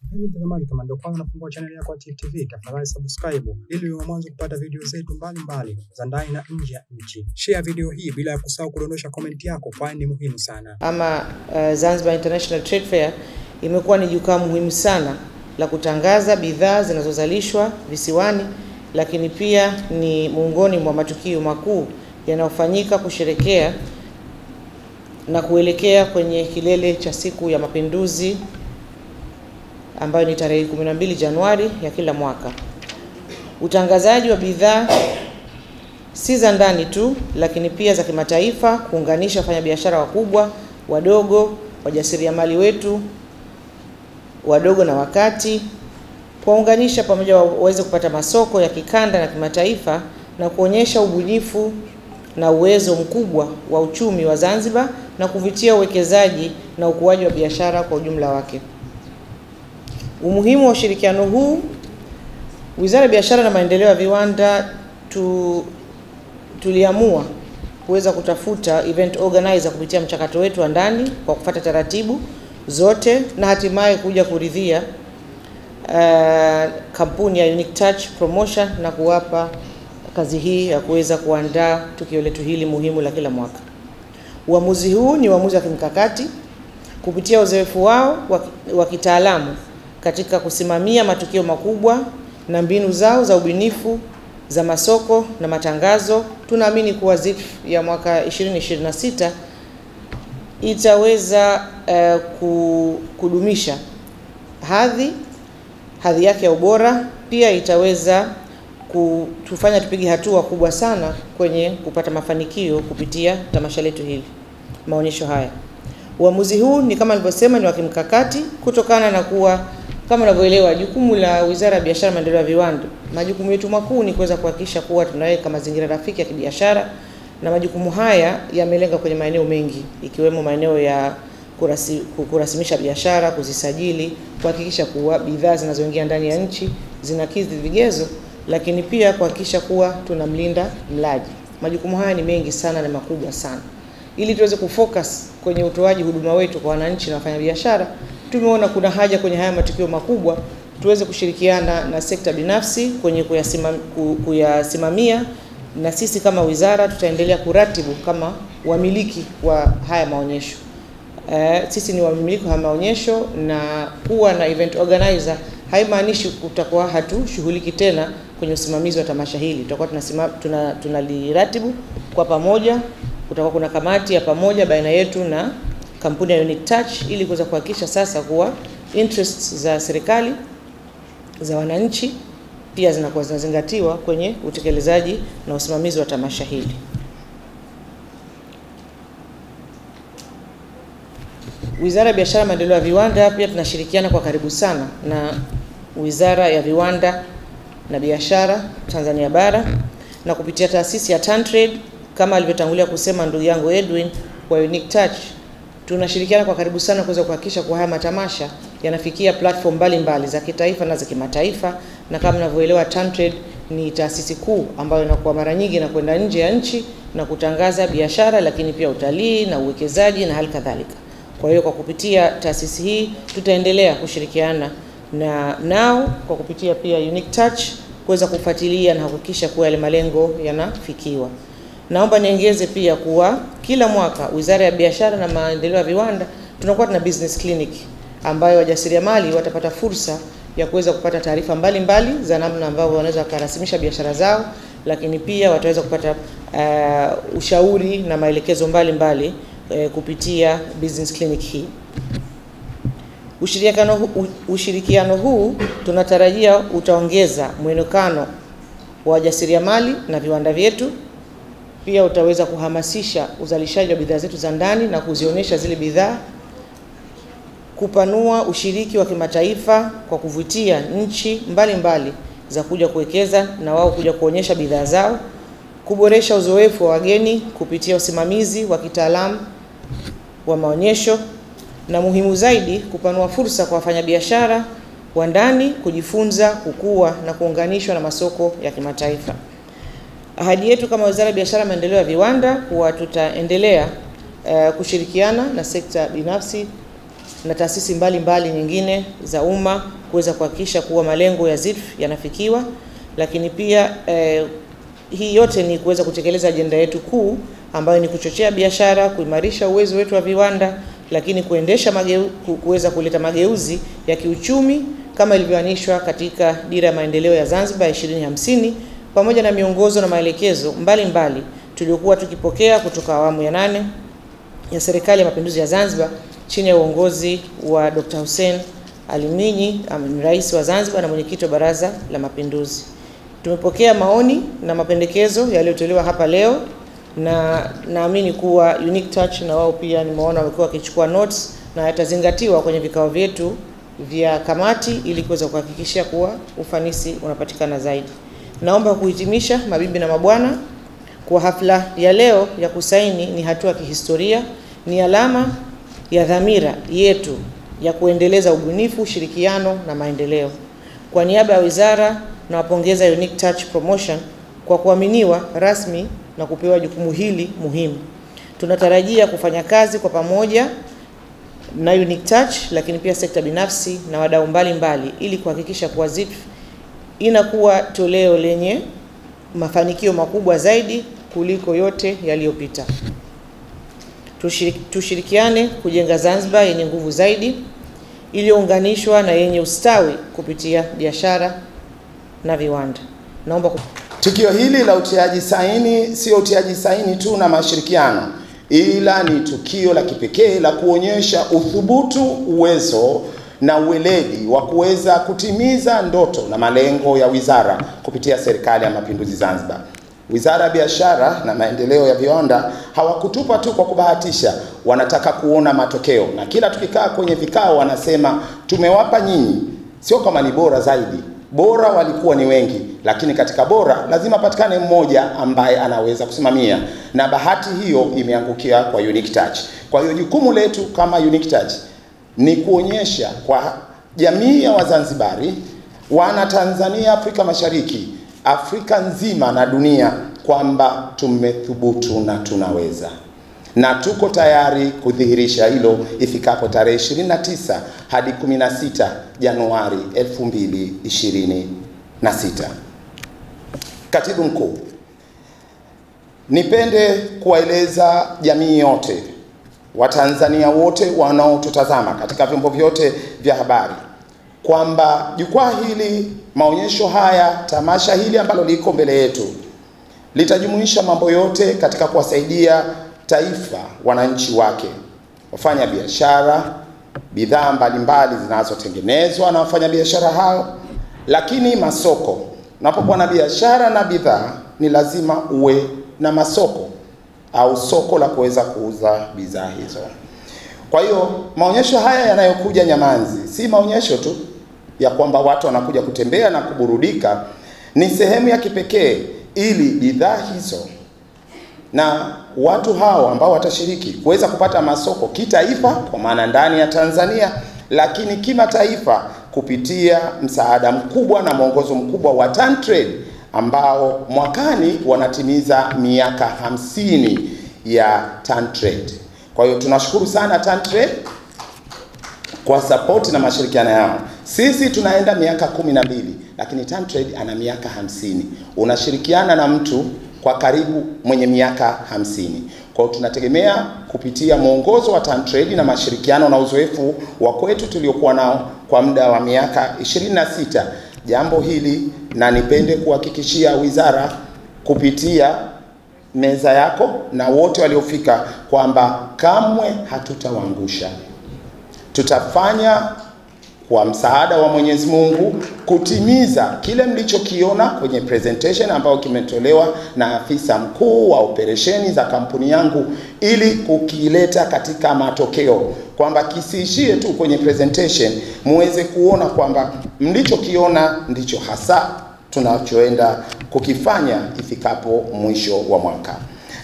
Mpenzi mtazamaji, kama ndio kwanza unafungua channel yako ya Tifu TV, tafadhali subscribe ili uwe mwanzo kupata video zetu mbalimbali za ndani na nje ya nchi. Share video hii bila kusahau kudondosha comment yako, kwani ni muhimu sana. Ama Zanzibar International Trade Fair imekuwa ni jukwaa muhimu sana la kutangaza bidhaa zinazozalishwa visiwani, lakini pia ni miongoni mwa matukio makuu yanayofanyika kusherekea na kuelekea kwenye kilele cha siku ya Mapinduzi ambayo ni tarehe 12 Januari ya kila mwaka. Utangazaji wa bidhaa si za ndani tu, lakini pia za kimataifa, kuunganisha wafanyabiashara wakubwa, wadogo, wajasiriamali wetu wadogo na wakati, kuwaunganisha pamoja waweze kupata masoko ya kikanda na kimataifa, na kuonyesha ubunifu na uwezo mkubwa wa uchumi wa Zanzibar na kuvutia uwekezaji na ukuaji wa biashara kwa ujumla wake. Umuhimu wa ushirikiano huu, Wizara ya Biashara na Maendeleo ya Viwanda tuliamua kuweza kutafuta event organizer kupitia mchakato wetu wa ndani kwa kufuata taratibu zote, na hatimaye kuja kuridhia kampuni ya Unique Touch Promotion na kuwapa kazi hii ya kuweza kuandaa tukio letu hili muhimu la kila mwaka. Uamuzi huu ni uamuzi wa kimkakati kupitia uzoefu wao wa kitaalamu katika kusimamia matukio makubwa na mbinu zao za ubunifu za masoko na matangazo. Tunaamini kuwa ZITF ya mwaka 2026 itaweza kudumisha hadhi yake ya ubora, pia itaweza kutufanya tupige hatua kubwa sana kwenye kupata mafanikio kupitia tamasha letu hili, maonyesho haya. Uamuzi huu ni kama nilivyosema ni wa kimkakati kutokana na kuwa kama unavyoelewa jukumu la Wizara ya Biashara na Maendeleo ya Viwanda, majukumu yetu makuu ni kuweza kuhakikisha kuwa tunaweka mazingira rafiki ya kibiashara, na majukumu haya yamelenga kwenye maeneo mengi ikiwemo maeneo ya kurasimisha biashara, kuzisajili, kuhakikisha kuwa bidhaa zinazoingia ndani ya nchi zinakidhi vigezo, lakini pia kuhakikisha kuwa tunamlinda mlaji. Majukumu haya ni mengi sana na makubwa sana. Ili tuweze kufocus kwenye utoaji huduma wetu kwa wananchi na wafanyabiashara, tumeona kuna haja kwenye haya matukio makubwa tuweze kushirikiana na sekta binafsi kwenye kuyasimamia, na sisi kama wizara tutaendelea kuratibu kama wamiliki wa haya maonyesho. Sisi ni wamiliki wa maonyesho, na kuwa na event organizer haimaanishi kutakuwa hatushughuliki tena kwenye usimamizi wa tamasha hili. Tutakuwa tunaliratibu kwa pamoja. Kutakuwa kuna kamati ya pamoja baina yetu na kampuni ya Unique Touch ili kuweza kuhakikisha sasa kuwa interests za serikali, za wananchi pia zinakuwa zinazingatiwa kwenye utekelezaji na usimamizi wa tamasha hili. Wizara ya Biashara na Maendeleo ya Viwanda pia tunashirikiana kwa karibu sana na Wizara ya Viwanda na Biashara Tanzania Bara, na kupitia taasisi ya TanTrade kama alivyotangulia kusema ndugu yangu Edwin wa Unique Touch, tunashirikiana kwa karibu sana kuweza kuhakikisha kwa haya matamasha yanafikia platform mbalimbali za kitaifa na za kimataifa. Na kama mnavyoelewa, TanTrade ni taasisi kuu ambayo inakuwa mara nyingi na kwenda nje ya nchi na kutangaza biashara, lakini pia utalii na uwekezaji na hali kadhalika. Kwa hiyo kwa kupitia taasisi hii tutaendelea kushirikiana nao kwa kupitia pia Unique Touch kuweza kufuatilia na kuhakikisha kuwa yale malengo yanafikiwa. Naomba niongeze pia kuwa kila mwaka Wizara ya Biashara na Maendeleo ya Viwanda tunakuwa na business clinic ambayo wajasiriamali watapata fursa ya kuweza kupata taarifa mbalimbali za namna ambavyo wanaweza kurasimisha biashara zao, lakini pia wataweza kupata ushauri na maelekezo mbalimbali kupitia business clinic hii. Ushirikiano huu tunatarajia utaongeza mwonekano wa wajasiriamali na viwanda vyetu. Pia utaweza kuhamasisha uzalishaji wa bidhaa zetu za ndani na kuzionyesha zile bidhaa, kupanua ushiriki wa kimataifa kwa kuvutia nchi mbalimbali za kuja kuwekeza na wao kuja kuonyesha bidhaa zao, kuboresha uzoefu wa wageni kupitia usimamizi wa kitaalamu wa maonyesho, na muhimu zaidi kupanua fursa kwa wafanyabiashara wa ndani kujifunza, kukua na kuunganishwa na masoko ya kimataifa. Ahadi yetu kama Wizara ya Biashara na Maendeleo ya Viwanda kuwa tutaendelea kushirikiana na sekta binafsi na taasisi mbalimbali nyingine za umma kuweza kuhakikisha kuwa malengo ya ZITF yanafikiwa, lakini pia hii yote ni kuweza kutekeleza ajenda yetu kuu ambayo ni kuchochea biashara, kuimarisha uwezo wetu wa viwanda, lakini kuweza kuleta mageuzi ya kiuchumi kama ilivyoanishwa katika Dira ya Maendeleo ya Zanzibar 2050 pamoja na miongozo na maelekezo mbalimbali tuliokuwa tukipokea kutoka awamu ya 8 ya Serikali ya Mapinduzi ya Zanzibar chini ya uongozi wa Dr. Hussein Ali Mwinyi, Rais wa Zanzibar na mwenyekiti wa Baraza la Mapinduzi. Tumepokea maoni na mapendekezo yaliyotolewa hapa leo, na naamini kuwa Unique Touch na wao pia nimeona wamekuwa wakichukua notes na yatazingatiwa kwenye vikao vyetu vya kamati ili kuweza kuhakikisha kuwa ufanisi unapatikana zaidi. Naomba kuhitimisha, mabibi na mabwana, kwa hafla ya leo ya kusaini ni hatua ya kihistoria, ni alama ya dhamira yetu ya kuendeleza ubunifu, ushirikiano na maendeleo. Kwa niaba ya wizara nawapongeza Unique Touch Promotion kwa kuaminiwa rasmi na kupewa jukumu hili muhimu. Tunatarajia kufanya kazi kwa pamoja na Unique Touch, lakini pia sekta binafsi na wadau mbalimbali ili kuhakikisha kuwa ZITF inakuwa toleo lenye mafanikio makubwa zaidi kuliko yote yaliyopita. Tushirikiane kujenga Zanzibar yenye nguvu zaidi, iliyounganishwa na yenye ustawi kupitia biashara na viwanda. Naomba tukio hili la utiaji saini sio utiaji saini tu na mashirikiano, ila ni tukio la kipekee la kuonyesha uthubutu, uwezo na uweledi wa kuweza kutimiza ndoto na malengo ya wizara kupitia Serikali ya Mapinduzi Zanzibar. Wizara ya Biashara na Maendeleo ya Viwanda hawakutupa tu kwa kubahatisha, wanataka kuona matokeo. Na kila tukikaa kwenye vikao wanasema tumewapa nyinyi, sio kama ni bora zaidi. Bora walikuwa ni wengi, lakini katika bora lazima patikane mmoja ambaye anaweza kusimamia, na bahati hiyo imeangukia kwa Unique Touch. Kwa hiyo jukumu letu kama Unique Touch ni kuonyesha kwa jamii ya Wazanzibari, wana Tanzania, Afrika Mashariki, Afrika nzima na dunia kwamba tumethubutu na tunaweza. Na tuko tayari kudhihirisha hilo ifikapo tarehe 29 hadi 16 Januari 2026. Katibu Mkuu, nipende kuwaeleza jamii yote, Watanzania wote wanaotutazama katika vyombo vyote vya habari kwamba jukwaa hili, maonyesho haya, tamasha hili ambalo liko mbele yetu litajumuisha mambo yote katika kuwasaidia taifa, wananchi wake, wafanya biashara, bidhaa mbalimbali zinazotengenezwa na wafanya biashara hao, lakini masoko. Unapokuwa na biashara na bidhaa ni lazima uwe na masoko au soko la kuweza kuuza bidhaa hizo. Kwa hiyo maonyesho haya yanayokuja Nyamanzi si maonyesho tu ya kwamba watu wanakuja kutembea na kuburudika, ni sehemu ya kipekee ili bidhaa hizo na watu hao ambao watashiriki kuweza kupata masoko kitaifa, kwa maana ndani ya Tanzania, lakini kimataifa kupitia msaada mkubwa na mwongozo mkubwa wa TanTrade ambao mwakani wanatimiza miaka 50 ya TanTrade. Kwa hiyo tunashukuru sana TanTrade kwa support na mashirikiano yao. Sisi tunaenda miaka 12, lakini TanTrade ana miaka 50. Unashirikiana na mtu kwa karibu mwenye miaka 50. Kwa hiyo tunategemea kupitia mwongozo wa TanTrade na mashirikiano na uzoefu wa kwetu tuliokuwa nao kwa muda wa miaka 26 jambo hili, na nipende kuhakikishia wizara kupitia meza yako na wote waliofika kwamba kamwe hatutawaangusha. Tutafanya kwa msaada wa Mwenyezi Mungu kutimiza kile mlichokiona kwenye presentation ambayo kimetolewa na afisa mkuu wa operesheni za kampuni yangu, ili kukileta katika matokeo, kwamba kisiishie tu kwenye presentation, muweze kuona kwamba mlichokiona ndicho hasa tunachoenda kukifanya ifikapo mwisho wa mwaka.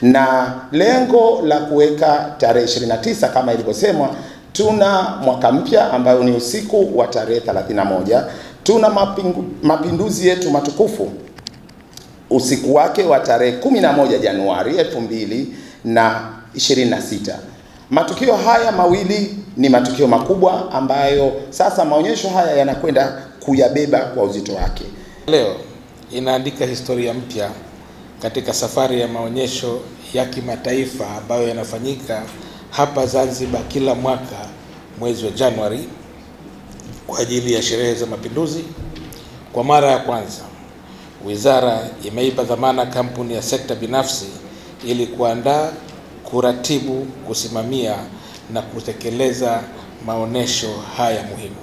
Na lengo la kuweka tarehe 29 kama ilivyosemwa, tuna mwaka mpya ambayo ni usiku wa tarehe 31. Tuna mapinduzi yetu matukufu usiku wake wa tarehe 11 Januari 2026. Matukio haya mawili ni matukio makubwa ambayo sasa maonyesho haya yanakwenda kuyabeba kwa uzito wake. Leo inaandika historia mpya katika safari ya maonyesho ya kimataifa ambayo yanafanyika hapa Zanzibar kila mwaka mwezi wa Januari kwa ajili ya sherehe za Mapinduzi. Kwa mara ya kwanza, wizara imeipa dhamana kampuni ya sekta binafsi ili kuandaa, kuratibu, kusimamia na kutekeleza maonesho haya muhimu.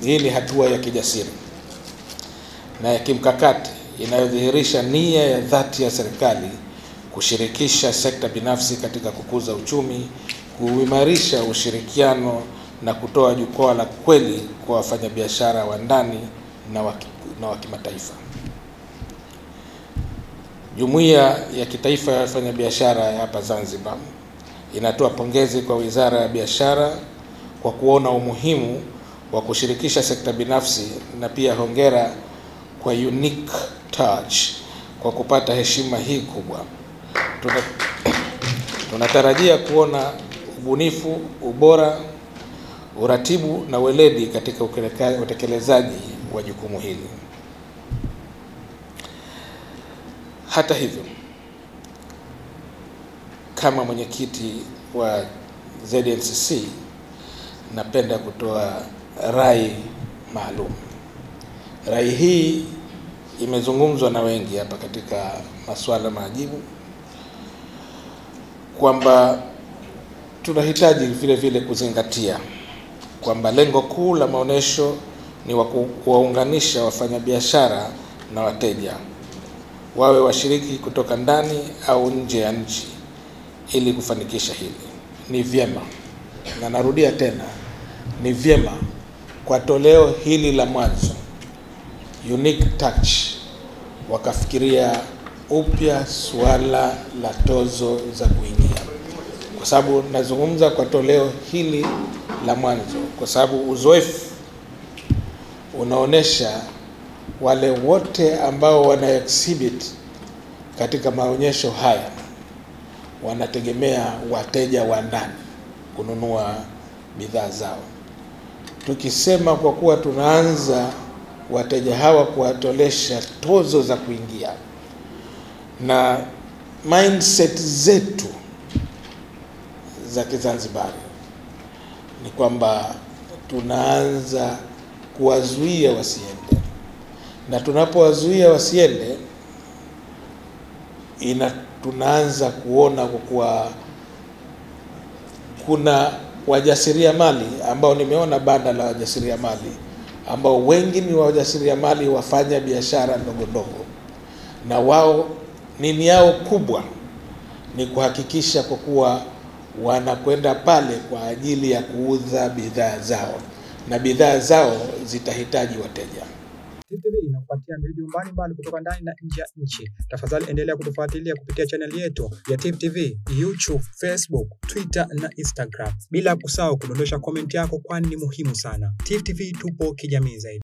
Hii ni hatua ya kijasiri na ya kimkakati inayodhihirisha nia ya dhati ya serikali kushirikisha sekta binafsi katika kukuza uchumi, kuimarisha ushirikiano na kutoa jukwaa la kweli kwa wafanyabiashara wa ndani na wa kimataifa. Jumuiya ya Kitaifa ya Wafanyabiashara hapa Zanzibar inatoa pongezi kwa Wizara ya Biashara kwa kuona umuhimu wa kushirikisha sekta binafsi, na pia hongera kwa Unique Touch kwa kupata heshima hii kubwa. Tunatarajia kuona ubunifu, ubora, uratibu na weledi katika utekelezaji wa jukumu hili. Hata hivyo, kama mwenyekiti wa ZNCC napenda kutoa rai maalum. Rai hii imezungumzwa na wengi hapa katika masuala majibu, kwamba tunahitaji vile vile kuzingatia kwamba lengo kuu la maonesho ni kuwaunganisha wafanyabiashara na wateja, wawe washiriki kutoka ndani au nje ya nchi. Ili kufanikisha hili, ni vyema, na narudia tena, ni vyema kwa toleo hili la mwanzo Unique Touch wakafikiria upya suala la tozo za kuingia. Kwa sababu nazungumza kwa toleo hili la mwanzo kwa sababu uzoefu unaonesha wale wote ambao wana exhibit katika maonyesho haya wanategemea wateja wa ndani kununua bidhaa zao. Tukisema kwa kuwa tunaanza wateja hawa kuwatolesha tozo za kuingia, na mindset zetu za Kizanzibari ni kwamba tunaanza kuwazuia wasiende, na tunapowazuia wasiende tunaanza kuona kwa kuwa kuna wajasiriamali ambao, nimeona banda la wajasiriamali ambao wengi ni wajasiriamali wafanya biashara ndogo ndogo, na wao nini yao kubwa ni kuhakikisha kwa kuwa wanakwenda pale kwa ajili ya kuuza bidhaa zao, na bidhaa zao zitahitaji wateja. TIFF TV inakupatia video mbalimbali kutoka ndani na nje ya nchi. Tafadhali endelea kutufuatilia kupitia channel yetu ya TIFF TV, YouTube, Facebook, Twitter na Instagram. Bila kusahau kudondosha comment yako, kwani ni muhimu sana. TIFF TV, tupo kijamii zaidi.